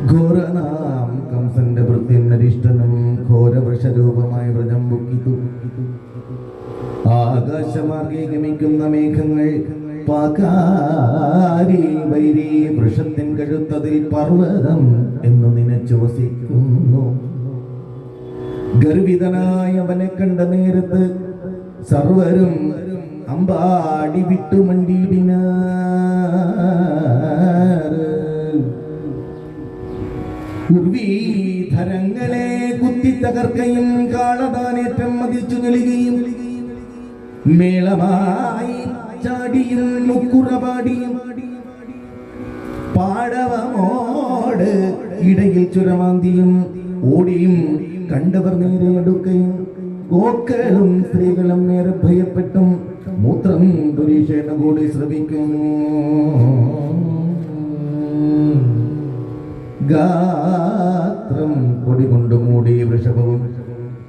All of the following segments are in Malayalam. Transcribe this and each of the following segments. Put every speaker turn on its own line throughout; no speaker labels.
ഘോരനാം കംസന്റെ വൃത്തിനരിഷ്ടനും ഘോരവൃഷരൂപമായി വ്രജം പൊക്കിതു. ആകാശമാർഗെ ഗമിക്കുന്ന മേഘങ്ങൾ പാകാരി വൈരി വൃഷത്തിൻ കഴുത്തതിൽ പർവ്വതം എന്ന് നനച്ചു വസിക്കുന്നു. ഗർവിതനായ അവനെ കണ്ട നേരത്ത് സർവരും അമ്പാടി വിട്ടുമണ്ടിയിടിനാർ. ഉർവീധരങ്ങളെ കുത്തി തകർക്കയും കാളദാനേറ്റം മതിച്ചു നൽകുകയും മേളമായി ചാടിയും മുക്കുറപാടിയും പാടവമോട് ഇടയിൽ ചുരമാന്തിയും ഓടിയും കണ്ടവർ നേരെ എടുക്കുകയും ഗോക്കളും സ്ത്രീകളും നേരെ ഭയപ്പെട്ടും മൂത്രം ദുരീഷേണ കൂടി ശ്രവിക്കും. ഗാത്രം പൊടി കൊണ്ട് മൂടി വൃഷഭവും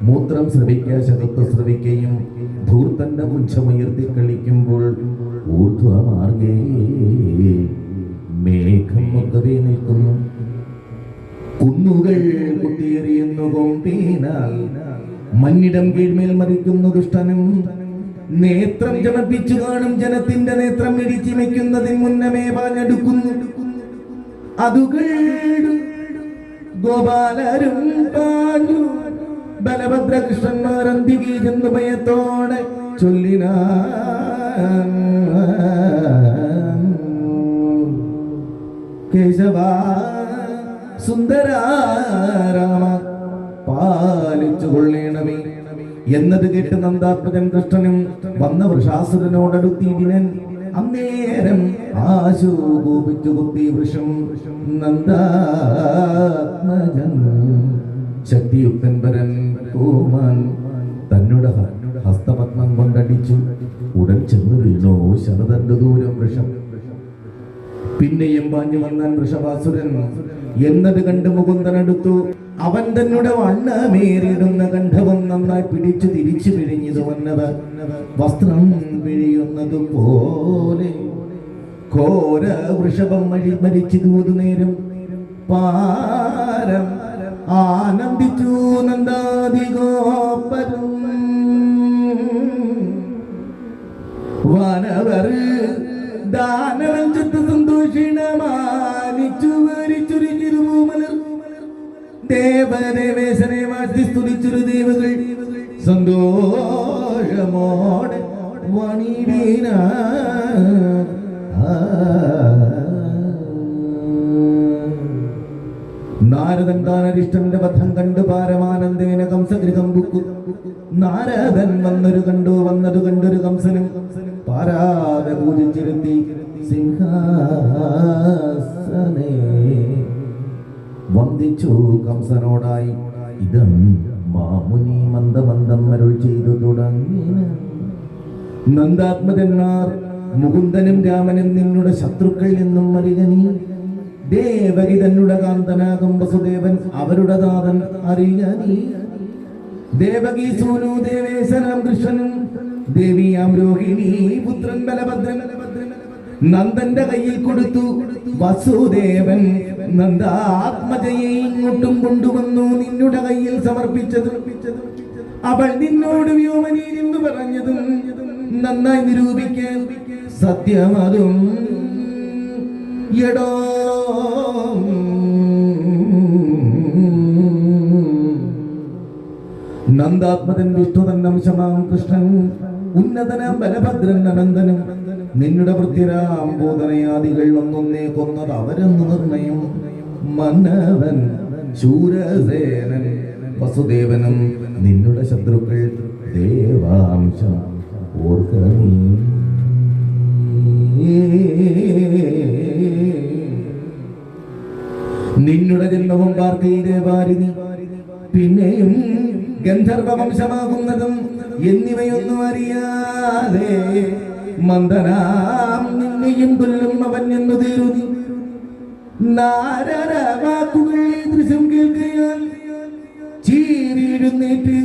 മൂത്രം ശ്രവിക്കുക ശതത്വ ശ്രവിക്കുകയും ധൂർത്തന്റെ പുച്ഛമുയർത്തി കളിക്കുമ്പോൾ ഊർധ്വമാർഗേ മേഘം മുഖവേ നിൽക്കുന്നു. കുന്നുകൾ കുത്തിയെറിയുന്നു കൊമ്പീനാൽ മണ്ണിടം കീഴ്മേൽ മറിക്കുന്നു ദുഷ്ടനും. നേത്രം ചമപ്പിച്ചു കാണും ജനത്തിന്റെ നേത്രം ഇടിച്ചു വയ്ക്കുന്നതിന് മുന്നമേ പാഞ്ഞെടുക്കുന്നു. അതുകൾ ഗോപാലരും പാഞ്ഞു ബലഭദ്രകൃഷ്ണന്മാർ അന്തികി ചെന്ന് ഭയത്തോടെ ചൊല്ലിനാ കേശവ സുന്ദരാരാമ പാലിച്ചു കൊള്ളേണമേ എന്നത് കേട്ട് നന്ദാത്മജൻ കൃഷ്ണനും വന്ന വൃഷാസുരനോടടുത്തിയിടിനൻ. അന്നേരം ആശു കോപിച്ചു കുത്തി വൃഷം നന്ദാത്മജൻ ശക്തിയുക്തൻ പരൻ കോമാൻ തന്നുടെ ഹസ്തപത്മം കൊണ്ടടിച്ചു. ഉടൻ ചെന്നു വീണു ശതദണ്ഡ ദൂരം വൃഷം. പിന്നെയും പാഞ്ഞു വന്നാൻ വൃഷഭാസുരൻ എന്നത് കണ്ട് മുകുന്ദനടുത്തു. അവൻ തന്നെ വണ്ണമേറിയിടുന്ന കണ്ഠവും നന്നായി പിടിച്ചു തിരിച്ചു പിഴിഞ്ഞത് വന്നവർ വസ്ത്രം പിഴിയുന്നത് പോലെ ഘോര വൃഷഭം മരിച്ചു നേരം പാരം ആനന്ദിച്ചു നന്ദാദിഗോപരും. വാനവർ ദാനവഞ്ചത്ത് സന്തോഷിണമാനിച്ചു വരിച്ചുരിഞ്ഞിരുമലർ ദേവദേവേശനെ വാഴ്ത്തി സ്തുതിച്ചൊരു ദേവകൾ സന്തോഷമോടെ വണിടീന. നാരദൻ താനരിഷ്ടന്റെ വധം കണ്ടു പാരമാനന്ദേന കംസഗൃഹം ബുക്കു. നാരദൻ വന്നതു കണ്ടൊരു കംസനും പാരാതെ പൂജിച്ചിരുത്തി സിംഹാസനേ വന്ദിച്ചു കംസനോടായി. ഇതം മാമുനി മന്ദമന്ദം അരുൾ ചെയ്തു തുടങ്ങിന. നന്ദാത്മജന്മാർ മുകുന്ദനും രാമനും നിന്നുടെ ശത്രുക്കൾ എന്നും അറിയനീ. ദേവകി തന്നുടെ കാന്തനാകും വസുദേവൻ അവരുടെ ദാതൻ അറിയനീ. ദേവകി സൂനു ദേവേശനാം കൃഷ്ണനും ദേവിയാം രോഹിണി പുത്രൻ ബലഭദ്രൻ നന്ദന്റെ കയ്യിൽ കൊടുത്തു. വസുദേവൻ നന്ദാത്മജയെ ഇങ്ങോട്ടും കൊണ്ടുവന്നു നിന്നുടെ കയ്യിൽ സമർപ്പിച്ചത്. അവൾ നിന്നോട് വ്യോമനീ എന്ന് പറഞ്ഞതും നന്നായി നിരൂപിക്കാൻ സത്യമതും എടോ. നന്ദാത്മജൻ വിഷ്ണു തന്നംശമാം കൃഷ്ണൻ ഉന്നതനാം ബലഭദ്രൻ അനന്തനും നിന്നുടെ വൃത്തിരാം ബോധനയാദികൾ ഒന്നൊന്നേ കൊന്നത് അവരെന്ന് നിർണയം. മന്നവൻ ശൂരസേനൻ വസുദേവനും നിന്നുടെ ശത്രുക്കൾ ദേവാംശം ഓർക്കണീ. നിന്നുടെ ജന്മവും പാർക്കിൽ ദേവാരിതി പിന്നെയും ഗന്ധർവ വംശമാകുന്നതും എന്നിവയൊന്നും അറിയാതെ മന്ദനാം നിന്നെയും കൊല്ലും അവൻ എന്നു തീരുതി. നാരദ വാക്കുകൾ ദൃശ്യം കേൾക്കയാൽ ചീറിയിരുന്നേറ്റ്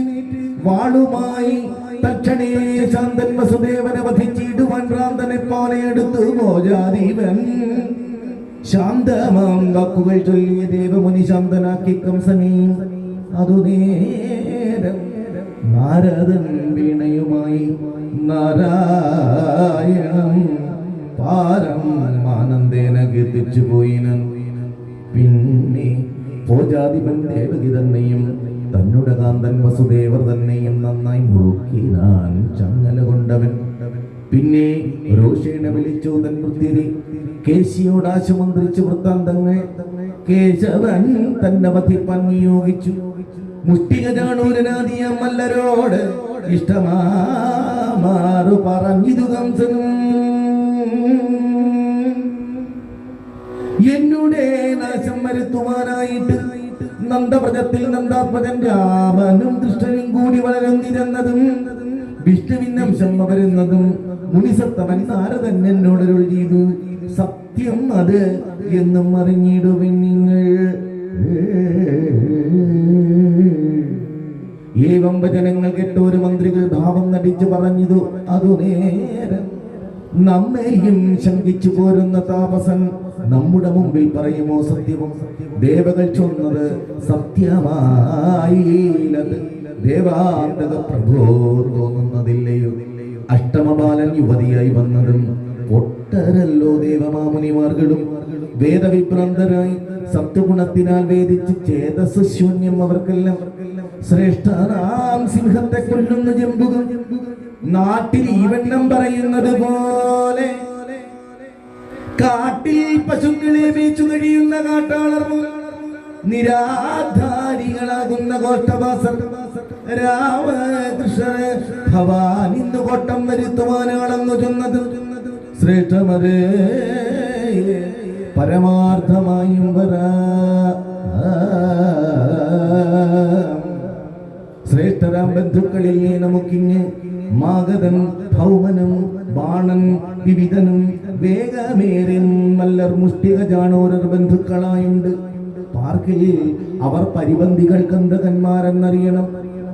വാളുമായി തക്ഷണേ ശാന്തൻ വസുദേവനെ വധിച്ചിടുവാൻ ഭ്രാന്തനെ പോലെ എടുത്തു മോചാദീപൻ ശാന്തമാം വാക്കുകൾ ചൊല്ലിയ ദേവമുനി ശാന്തനാക്കി കംസനെയും. അതു നേരം നാരദൻ വീണയുമായി നാരായണം പാരം ആനന്ദേന കീർത്തിച്ചു പോയിനൻ. പിന്നെ ഭോജാധിപൻ ദേവകി തന്നെയും തന്നുടെ കാന്തൻ വസുദേവർ തന്നെയും നന്നായി മുറുക്കിനാൻ ചങ്ങല കൊണ്ടവൻ. പിന്നെ രോഷേണ വിളിച്ചു തൻ വൃത്തിരി കേശിയോട് ആശുമന്ത്രിച്ചു വൃത്താന്തങ്ങൾ. കേശവൻ തന്നെ വധിപ്പാൻ നിയോഗിച്ചു. മുഷ്ടികജാണൂരനാദിയ മല്ലരോട് ഇഷ്ടമാറു പറഞ്ഞിതു കംസനും. എന്നുടെ നാശം വരുത്തുവാനായിട്ട് നന്ദവ്രജത്തിൽ നന്ദാത്മജൻ രാമനും കൃഷ്ണനും കൂടി വളരുന്നിരുന്നതും വിഷ്ണുവിൻ അംശം വരുന്നതും മുനിസത്തമൻ നാരദൻ എന്നോടരുൾ ചെയ്തു. സത്യം അത് എന്നും അറിഞ്ഞിടുവിൻ നിങ്ങൾ. ഏവം വചനങ്ങൾ കേട്ടൊരു മന്ത്രികൾ ഭാവം നടിച്ചു പറഞ്ഞതു. അതു നേരം നമ്മെയും ശങ്കിച്ചു പോരുന്ന താപസൻ നമ്മുടെ മുമ്പിൽ പറയുമോ സത്യവും? ദേവകൾ ചൊന്നത് സത്യമായി ദേവാന്തക പ്രഭോ തോന്നുന്നതില്ലയോ? അഷ്ടമബാലൻ യുവതിയായി വന്നതും ഒട്ടരല്ലോ ദേവമാമുനിമാർകളും വേദവിഭ്രാന്തരായി സത്വഗുണത്തിനാൽ വേദിച്ച് ചേതസ് ശൂന്യം അവർക്കെല്ലാം. ശ്രേഷ്ഠനാം സിംഹത്തെ കൊല്ലുന്ന ജമ്പുകൾ നാട്ടിൽ ഈവണ്ണം പറയുന്നത് പോലെ കാട്ടിൽ പശുക്കളെ മേച്ചു കഴിയുന്ന കാട്ടാളർ നിരാധാരികളാകുന്ന കോഷ്ടവാസർ രാമകൃഷ്ണ ഭവാൻ ഇന്ന് കോട്ടം വരുത്തുവാനാണെന്നു ചൊന്നത് ശ്രേഷ്ഠമരേ പരമാർത്ഥമായും വരാ. ശ്രേഷ്ഠരാം ബന്ധുക്കളിൽ നമുക്കിങ്ങ് മാഗതൻ ഭൗമനും ബാണൻ വിവിധനും വേഗമേറിൻ മല്ലർ മുഷ്ടിക ജാണൂരർ ബന്ധുക്കളായുണ്ട്. പാർക്കിൽ അവർ പരിബന്ധികൾ കന്ധകന്മാരെന്നറിയണം.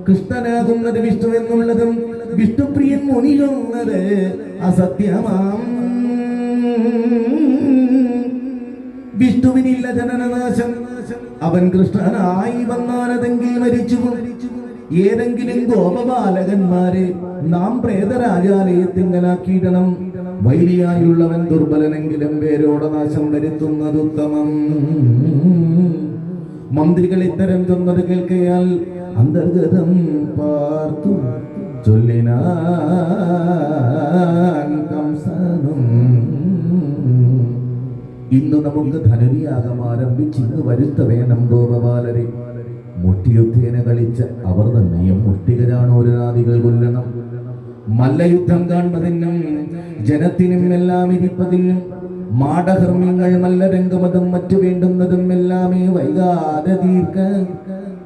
കൃഷ്ണനാകുന്നത് വിഷ്ണു എന്നുള്ളതും വിഷ്ണുപ്രിയൻ മുനിയുന്നത് അസത്യമാം. വിഷ്ണുവിനില്ല ജനനനാശം. അവൻ കൃഷ്ണനായി വന്നാനതെങ്കിൽ മരിച്ചു. ഏതെങ്കിലും ഗോപബാലകന്മാരെ നാം പ്രേതരാജാലയത്തിങ്കലാക്കിയിടണം. വൈരിയായുള്ളവൻ ദുർബലനെങ്കിലും പേരോടെ നാശം വരുത്തുന്നതുത്തമം. മന്ത്രികൾ ഇത്തരം ചൊന്നത് കേൾക്കയാൽ അന്തർഗതം പാർത്തു ചൊല്ലിനാൻ കംസനും. ഇന്ന് നമുക്ക് ധനുര്യാഗം ആരംഭിച്ചിന്ന് വരുത്ത വേണം ഗോപബാലരെ. മുഷ്ടിയുദ്ധേന കളിച്ച അവർ തന്നെയും മുഷ്ടികജാണൂരനാദികൾ കൊല്ലണം. മല്ലയുദ്ധം കാണുന്നതിനും ജനത്തിനും എല്ലാം ഇരിപ്പതിനും മാടകർമ്മ്യങ്ങൾ മല്ലരംഗമതും മറ്റു വേണ്ടുന്നതും എല്ലാമേ വൈകാതെ തീർക്ക.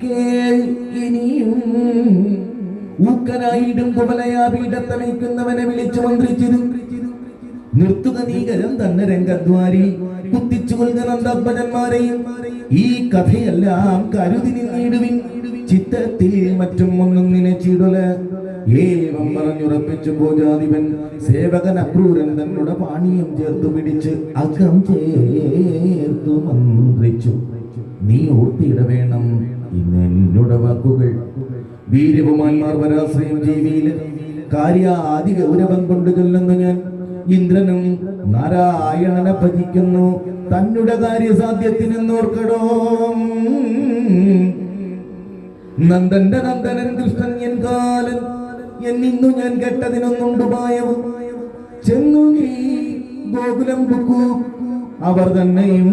കേൾ ഇനിയും ഊക്കനായിടും കുവലയാപീഠത്തെ നയിക്കുന്നവനെ വിളിച്ചു മന്ത്രിച്ചിരുന്നു. നിർത്തുക നീകരം തന്നെ രംഗദ്വാരി കുത്തിച്ചു കൊൽക നന്ദാത്മജന്മാരെയും. ഈ കഥയെല്ലാം കരുതി നിന്നിടുവിൻ. ചിത്തത്തിൽ മറ്റും ഒന്നും നനച്ചിടുല. ഏവം പറഞ്ഞുറപ്പിച്ചു ഭോജാധിപൻ സേവകൻ അക്രൂരൻ തന്നുടെ പാണിയും ചേർത്തു പിടിച്ച് അകം ചേർത്തു മന്ത്രിച്ചു. നീ ഓർത്തിയിടവേണം ഇന്നെന്നുടെ വാക്കുകൾ. വീരകുമാന്മാർ പരാശ്രയം ജീവിയില് കാര്യാദി ഗൗരവം കൊണ്ട് ചൊല്ലുന്നു ഞാൻ. ഇന്ദ്രനും നാരായണനെ ഭജിക്കുന്നു തന്നുടെ കാര്യസാധ്യത്തിനെന്നോർക്കടോ. നന്ദന്റെ നന്ദനൻ കൃഷ്ണൻ എൻ കാലൻ എന്നിന്നു ഞാൻ കേട്ടതിനൊന്നുണ്ടുപായവും. ചെന്നു നീ ഗോകുലം പൊക്കൂ. അവർ തന്നെയും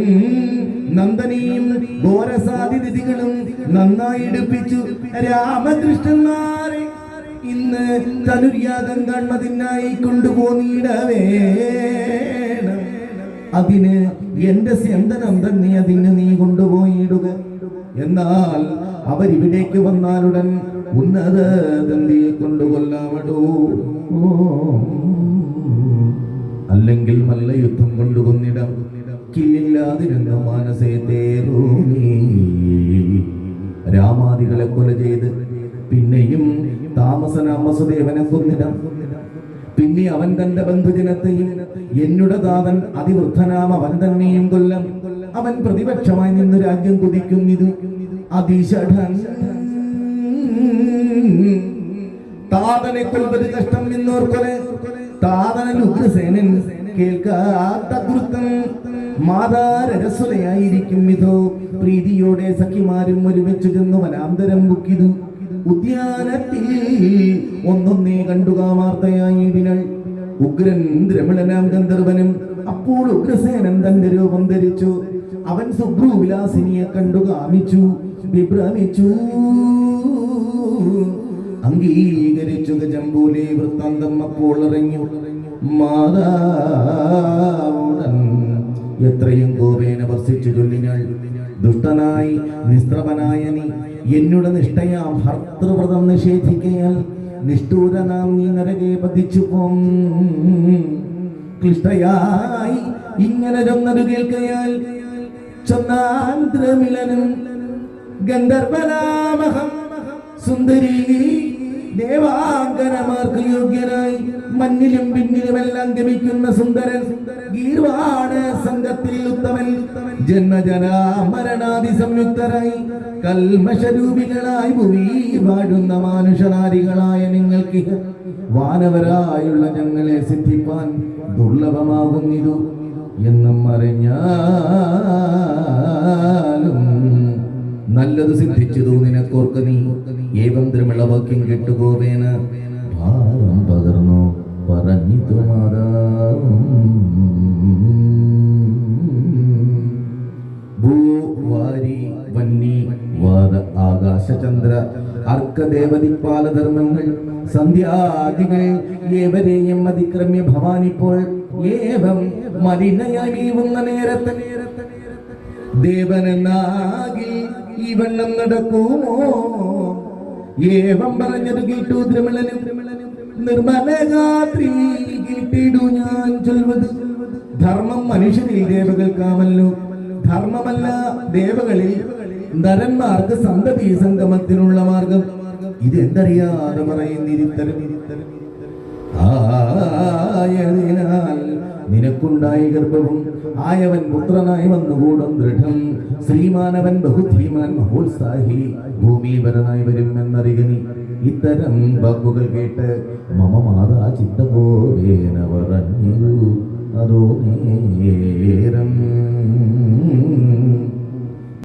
നന്ദനെയും ഘോരസാധിതികളും നന്നായി എടുപ്പിച്ചു. രാമകൃഷ്ണന്മാരെ ഇന്ന് ധനുര്യാഗം കാണുന്നതിനായി കൊണ്ടുപോയിടവേണം. അതിന് എന്റെ സ്യന്തനം തന്നെ അതിന് നീ കൊണ്ടുപോയിടുക. എന്നാൽ അവരിവിടേക്ക് വന്നാലുടൻ ഉന്നത ദന്തിയെ കൊണ്ടുകൊല്ലാമടോ. അല്ലെങ്കിൽ മല്ലയുദ്ധം കൊണ്ടുകൊന്നിടം കില്ലില്ലാതിരുന്ന മാനസേ തേറൂമീ. രാമാദികളെ കൊല ചെയ്ത് പിന്നെയും താമസനാം വസുദേവനെ കൊന്നിടം. പിന്നെ അവൻ തന്റെ ബന്ധുജനത്തെയും എന്നുടെ ദാതൻ അതിവൃദ്ധനാം അവൻ തന്നെയും കൊല്ലം. അവൻ പ്രതിപക്ഷമായി നിന്ന് രാജ്യം കുതിക്കുന്നിതു അതിഷഠൻ. താതനെ കൊൽവത് കഷ്ടം എന്നോർക്കൊലെ താതനൽ ഉഗ്രസേനൻ കേൾക്കാത്ത ദുർത്തം മാതാരസുലയായിരിക്കും വിധോ. പ്രീതിയോടെ സഖിമാരും ഒരുമിച്ചു ചെന്നു വനാന്തരം ബുക്കിതു. ഉദ്യാനത്തിൽ ഒന്നൊന്നേ കണ്ടു കാമാർത്തയായിടിനൾ. ഉഗ്രൻ ദ്രമിളനാം ഗന്ധർവനും അപ്പോൾ ഉഗ്രസേനൻ തന്റെ രൂപം ധരിച്ചു. അവൻ സുബ്രുവിലാസിനിയെ കണ്ടു കാമിച്ചു, വിഭ്രമിച്ചു. അംഗീകരിച്ചു ഗജംബൂലെ വൃത്താന്തം അപ്പോൾ അറിഞ്ഞു. മാതാവുടൻ എത്രയും കോപേന വർഷിച്ചു ചൊല്ലിനാൾ. ദുഷ്ടനായി നിസ്ത്രവനായ നീ എന്നുടെ നിഷ്ഠയാം ഭർത്തൃവ്രതം നിഷേധിക്കയാൽ നിഷ്ഠൂരനാം നീ നരകെ പതിച്ചു പോം. ക്ലിഷ്ടയായി ഇങ്ങനെ ചൊന്നതു കേൾക്കയാൽ ചൊന്നാന്ത്രമിലനും ഗന്ധർവനാമഹം സുന്ദരി ദേവാംഗനമാർക്ക് യോഗ്യനായി മഞ്ഞിലും പിന്നിലുമെല്ലാം ഗമിക്കുന്ന സുന്ദരൻ ഗീർവാണ സംഘത്തിൽ ഉത്തമൻ ജന്മജനാമരണാദി സംയുക്തരായി കൽമശരൂപികളായി ഭൂമി വാഴുന്ന മാനുഷനാരികളായ നിങ്ങൾക്ക് വാനവരായുള്ള ഞങ്ങളെ സിദ്ധിപ്പാൻ ദുർലഭമാകുന്നിതു എന്നും അറിഞ്ഞാലും നല്ലത് സിദ്ധിച്ചതു നിനക്കോർക്ക നീ. ഏവം ദ്രമിളവാക്യം കെട്ടുപോവേന ഭാവം പകർന്നു പറഞ്ഞിതു മാതാവും. ഭൂവാരി വന്നി വാദ ആകാശചന്ദ്ര അർക്കദേവദിക്പാലധർമ്മങ്ങൾ സന്ധ്യാദികൾ ഏവരെയും അതിക്രമ്യ ഭവാനിപ്പോൾ ഏവം മലിനയായി വീവുന്ന നേരത്തെ ദേവനെന്നാകിൽ ഈ വണ്ണം നടക്കുമോ? ഏവം പറഞ്ഞത് കേട്ടു ദ്രമിളനും നിർമ്മലഗാത്രി കേട്ടിടു ഞാൻ ചൊൽവത്. ധർമ്മം മനുഷ്യരിൽ ദേവകൾക്കാമല്ലോ, ധർമ്മമല്ല ദേവകളിൽ നരന്മാർക്ക് സന്തതി സംഗമത്തിനുള്ള മാർഗം. ഇതെന്തറിയാതെ പറയുന്നിരിത്തരം ആയതിനാൽ നിനക്കുണ്ടായി ഗർഭവും ആയവൻ പുത്രനായി വന്നുകൂടും ദൃഢം. ശ്രീമാനവൻ ബഹുധീമാൻ മഹോത്സാഹി ഭൂമിപരനായി വരും എന്നറിയനി. ഇത്തരം വാക്കുകൾ കേട്ട് മമ മാതാ ചിത്തഗോവേന പറഞ്ഞു. അതോ നേരം